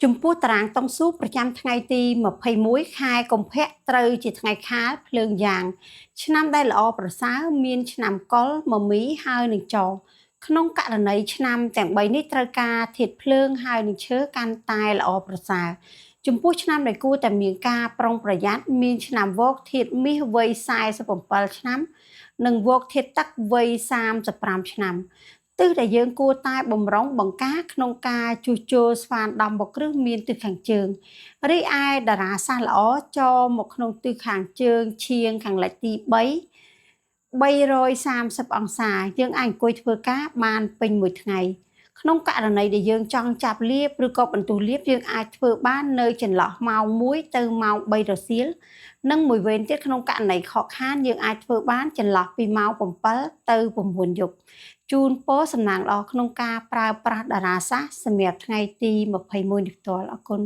ចំពោះតារាងតុងស៊ូប្រចាំថ្ងៃទី21ខែកុម្ភៈត្រូវជាថ្ងៃខាលភ្លើងយ៉ាងឆ្នាំដែលល្អប្រសើរមានឆ្នាំកុលមមីហើយនឹងចក្នុងករណីឆ្នាំទាំង3នេះត្រូវការធាតុភ្លើងហើយនឹងឈើកាន់តែល្អប្រសើរចំពោះឆ្នាំដែលគួរតែមានការប្រុងប្រយ័ត្នមានឆ្នាំវកធាតុមាសវ័យ47ឆ្នាំនិងវកធាតុទឹកវ័យ35ឆ្នាំទិសដែលយើងគួរតែបំរុងបង្ការក្នុងការជួសជុលស្វានដំបគ្រឹះមានទិសខាងជើងរីឯតារាសាស្ត្រល្អចូលមកក្នុងទិសខាងជើងឈៀងខាងលិចទី330អង្សាយើងអាចអង្គុយធ្វើការបានពេញមួយថ្ងៃក្នុងករណីដែលយើងចង់ចាប់លាបឬក៏បន្ទោះលាបយើងអាចធ្វើបាននៅចន្លោះម៉ោង1ទៅម៉ោង3រសៀលនិងមួយវេនទៀតក្នុងករណីខកខានយើងអាចធ្វើបានចន្លោះពីម៉ោង7ទៅ9យប់ជូនពរសំណាងល្អក្នុងការប្រើប្រាស់តារាសាស្ត្រសម្រាប់ថ្ងៃទី21នេះផ្ទាល់អរគុណ